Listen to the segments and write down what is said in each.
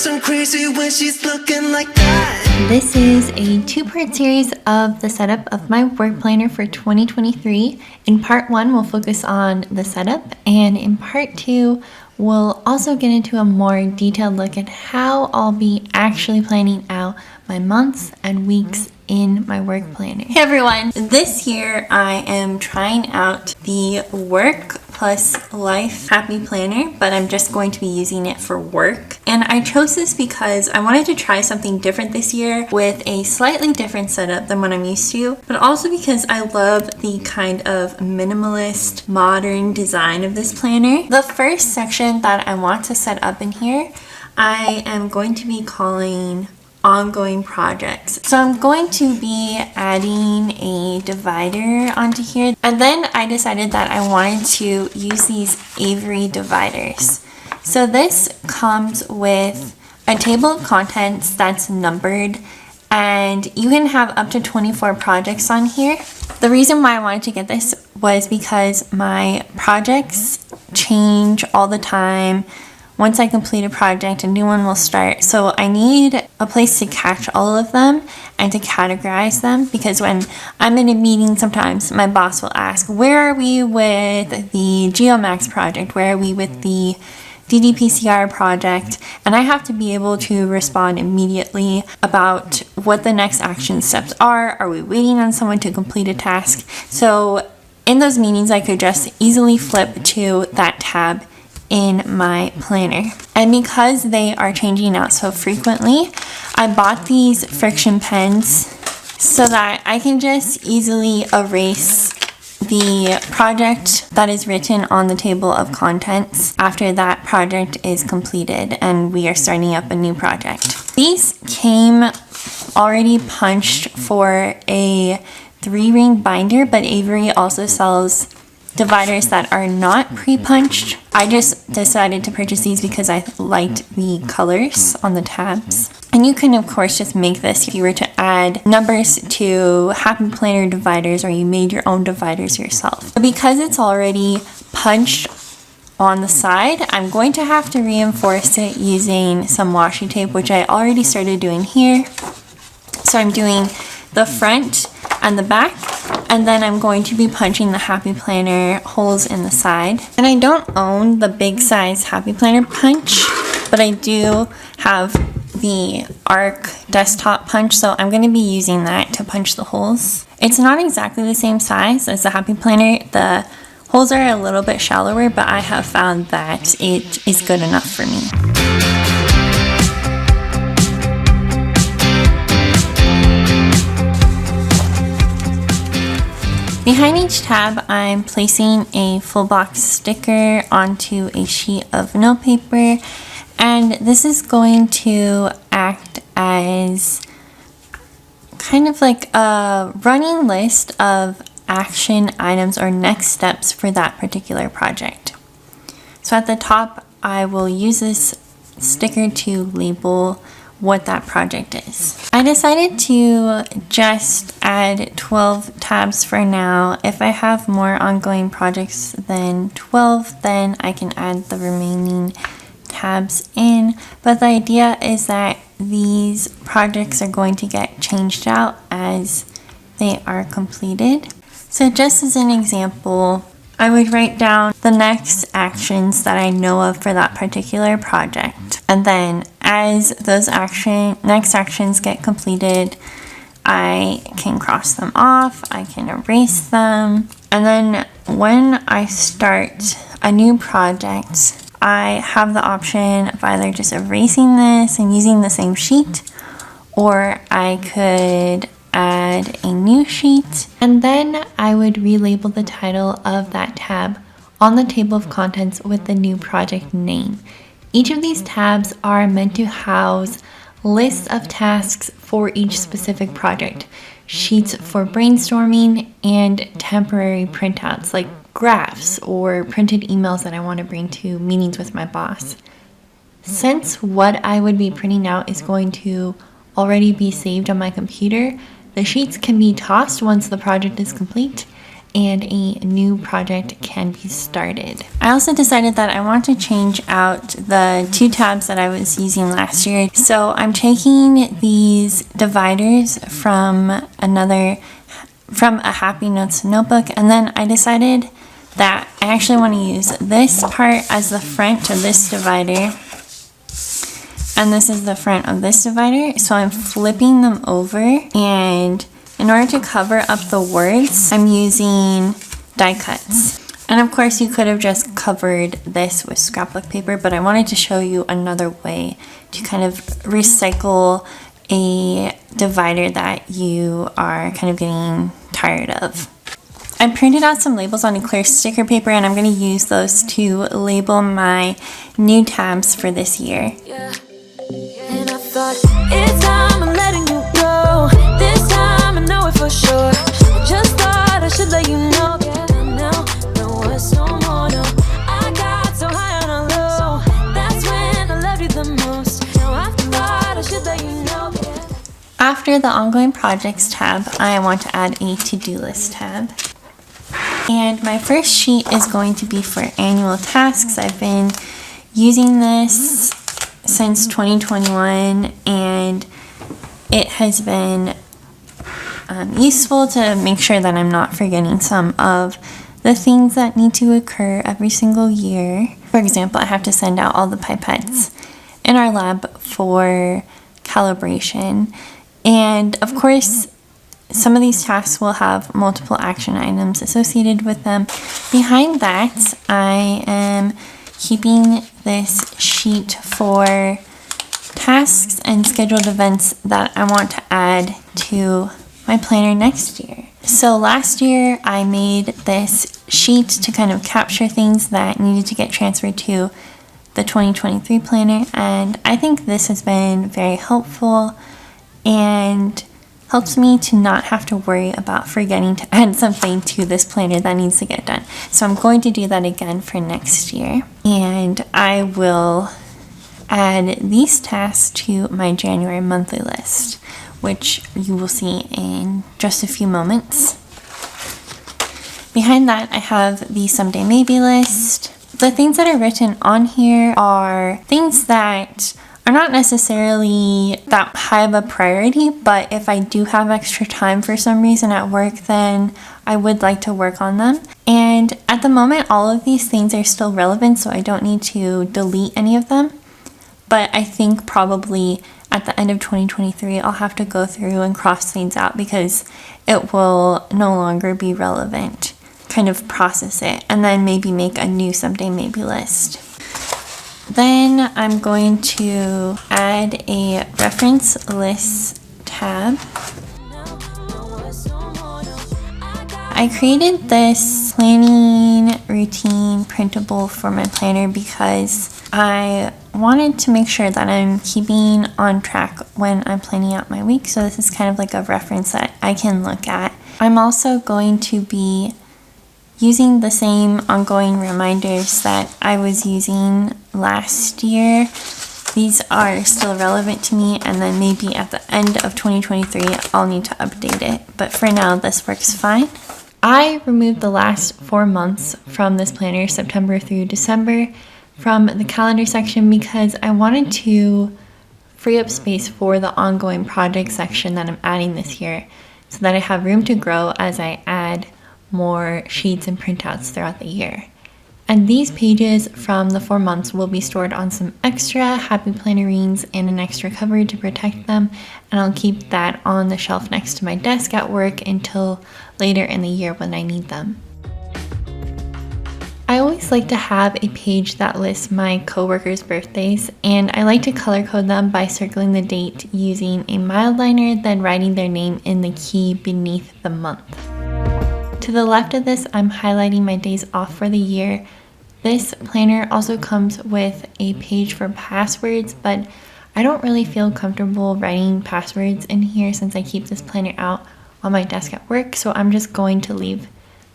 drives him crazy when she's looking like that. This is a two-part series of the setup of my work planner for 2023. In part 1, we'll focus on the setup, and in part 2, we'll also get into a more detailed look at how I'll be actually planning out my months and weeks in my work planner. Hey everyone! This year I am trying out the Work Plus Life Happy Planner, but I'm just going to be using it for work. And I chose this because I wanted to try something different this year with a slightly different setup than what I'm used to, but also because I love the kind of minimalist, modern design of this planner. The first section that I want to set up in here, I am going to be calling ongoing projects. So I'm going to be adding a divider onto here, and then I decided that I wanted to use these Avery dividers. So this comes with a table of contents that's numbered, and you can have up to 24 projects on here. The reason why I wanted to get this was because my projects change all the time. Once I complete a project, a new one will start. So I need a place to catch all of them and to categorize them, because when I'm in a meeting, sometimes my boss will ask, where are we with the Geomax project? Where are we with the DDPCR project? And I have to be able to respond immediately about what the next action steps are. Are we waiting on someone to complete a task? So in those meetings, I could just easily flip to that tab in my planner. And because they are changing out so frequently, I bought these friction pens so that I can just easily erase the project that is written on the table of contents after that project is completed and we are starting up a new project. These came already punched for a 3-ring binder, but Avery also sells dividers that are not pre-punched. I just decided to purchase these because I liked the colors on the tabs. And you can of course just make this if you were to add numbers to Happy Planner dividers, or you made your own dividers yourself. But because it's already punched on the side, I'm going to have to reinforce it using some washi tape, which I already started doing here. So I'm doing the front and the back, and then I'm going to be punching the Happy Planner holes in the side. And I don't own the big size Happy Planner punch, but I do have the Arc desktop punch, so I'm going to be using that to punch the holes. It's not exactly the same size as the Happy Planner. The holes are a little bit shallower, but I have found that it is good enough for me. Behind each tab, I'm placing a full box sticker onto a sheet of notepaper, and this is going to act as kind of like a running list of action items or next steps for that particular project. So at the top, I will use this sticker to label what that project is. I decided to just add 12 tabs for now. If I have more ongoing projects than 12, then I can add the remaining tabs in. But the idea is that these projects are going to get changed out as they are completed. So just as an example, I would write down the next actions that I know of for that particular project. And then as those next actions get completed, I can cross them off, I can erase them. And then when I start a new project, I have the option of either just erasing this and using the same sheet, or I could add a new sheet, and then I would relabel the title of that tab on the table of contents with the new project name. Each of these tabs are meant to house lists of tasks for each specific project, sheets for brainstorming, and temporary printouts like graphs or printed emails that I want to bring to meetings with my boss. Since what I would be printing out is going to already be saved on my computer, the sheets can be tossed once the project is complete, and a new project can be started. I also decided that I want to change out the 2 tabs that I was using last year. So I'm taking these dividers from a Happy Notes notebook, and then I decided that I actually want to use this part as the front of this divider, and this is the front of this divider. So I'm flipping them over, and in order to cover up the words, I'm using die cuts. And of course you could have just covered this with scrapbook paper, but I wanted to show you another way to kind of recycle a divider that you are kind of getting tired of. I printed out some labels on a clear sticker paper, and I'm going to use those to label my new tabs for this year. Yeah. And I thought, it's time I'm letting you go. This time I know it for sure. I just thought I should let you know. Yeah, now, there was no more, no. I got so high on a low. That's when I loved you the most. Now I thought I should let you know. Yeah. After the ongoing projects tab, I want to add a to-do list tab. And my first sheet is going to be for annual tasks. I've been using this since 2021, and it has been useful to make sure that I'm not forgetting some of the things that need to occur every single year. For example, I have to send out all the pipettes in our lab for calibration, and of course some of these tasks will have multiple action items associated with them. Behind that, I am keeping this sheet for tasks and scheduled events that I want to add to my planner next year. So last year I made this sheet to kind of capture things that needed to get transferred to the 2023 planner, and I think this has been very helpful and helps me to not have to worry about forgetting to add something to this planner that needs to get done. So I'm going to do that again for next year. And I will add these tasks to my January monthly list, which you will see in just a few moments. Behind that, I have the Someday Maybe list. The things that are written on here are things that are not necessarily that high of a priority, but if I do have extra time for some reason at work, then I would like to work on them. And at the moment, all of these things are still relevant, so I don't need to delete any of them. But I think probably at the end of 2023, I'll have to go through and cross things out because it will no longer be relevant. Kind of process it and then maybe make a new Someday Maybe list. Then I'm going to add a reference list tab. I created this planning routine printable for my planner because I wanted to make sure that I'm keeping on track when I'm planning out my week. So this is kind of like a reference that I can look at. I'm also going to be using the same ongoing reminders that I was using last year. These are still relevant to me, and then maybe at the end of 2023 I'll need to update it, but for now this works fine. I removed the last 4 months from this planner, September through December, from the calendar section because I wanted to free up space for the ongoing project section that I'm adding this year so that I have room to grow as I add more sheets and printouts throughout the year. And these pages from the 4 months will be stored on some extra Happy Plannerines and an extra cover to protect them, and I'll keep that on the shelf next to my desk at work until later in the year when I need them. I always like to have a page that lists my coworkers' birthdays, and I like to color code them by circling the date using a mild liner, then writing their name in the key beneath the month. To the left of this, I'm highlighting my days off for the year. This planner also comes with a page for passwords, but I don't really feel comfortable writing passwords in here since I keep this planner out on my desk at work, so I'm just going to leave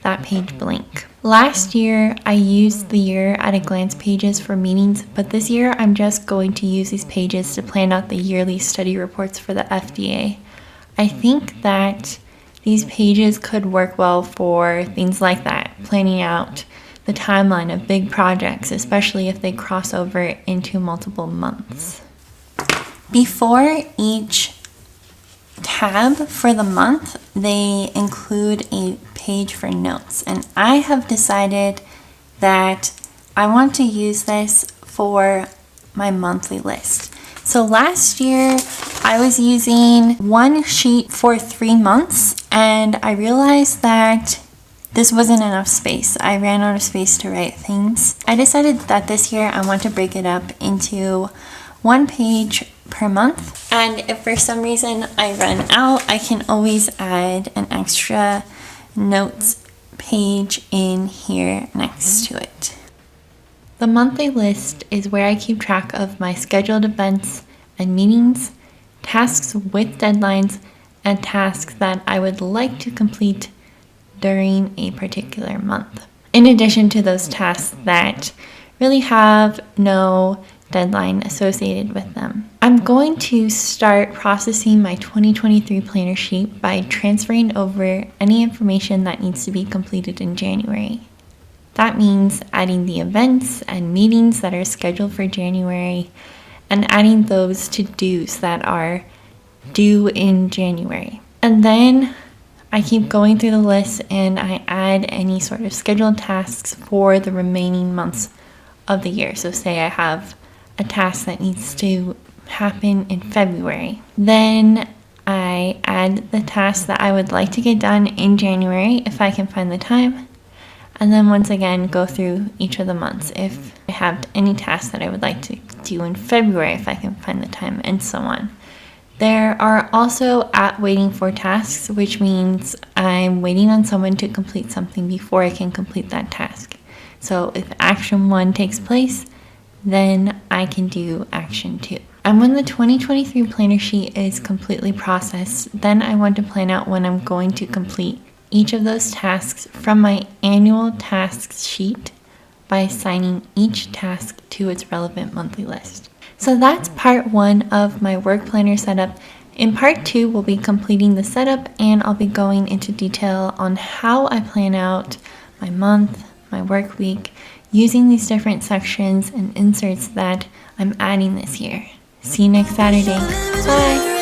that page blank. Last year, I used the year at a glance pages for meetings, but this year I'm just going to use these pages to plan out the yearly study reports for the FDA. I think that these pages could work well for things like that, planning out the timeline of big projects, especially if they cross over into multiple months. Before each tab for the month, they include a page for notes, and I have decided that I want to use this for my monthly list. So last year I was using one sheet for 3 months, and I realized that this wasn't enough space. I ran out of space to write things. I decided that this year I want to break it up into 1 page per month. And if for some reason I run out, I can always add an extra notes page in here next to it. The monthly list is where I keep track of my scheduled events and meetings, tasks with deadlines, and tasks that I would like to complete during a particular month, in addition to those tasks that really have no deadline associated with them. I'm going to start processing my 2023 planner sheet by transferring over any information that needs to be completed in January. That means adding the events and meetings that are scheduled for January and adding those to-dos that are due in January. And then I keep going through the list and I add any sort of scheduled tasks for the remaining months of the year. So say I have a task that needs to happen in February. Then I add the tasks that I would like to get done in January if I can find the time. And then once again, go through each of the months if I have any tasks that I would like to do in February if I can find the time, and so on. There are also waiting for tasks, which means I'm waiting on someone to complete something before I can complete that task. So if action 1 takes place, then I can do action 2. And when the 2023 planner sheet is completely processed, then I want to plan out when I'm going to complete each of those tasks from my annual tasks sheet by assigning each task to its relevant monthly list. So that's part 1 of my work planner setup. In part 2, we'll be completing the setup, and I'll be going into detail on how I plan out my month, my work week, using these different sections and inserts that I'm adding this year. See you next Saturday. Bye!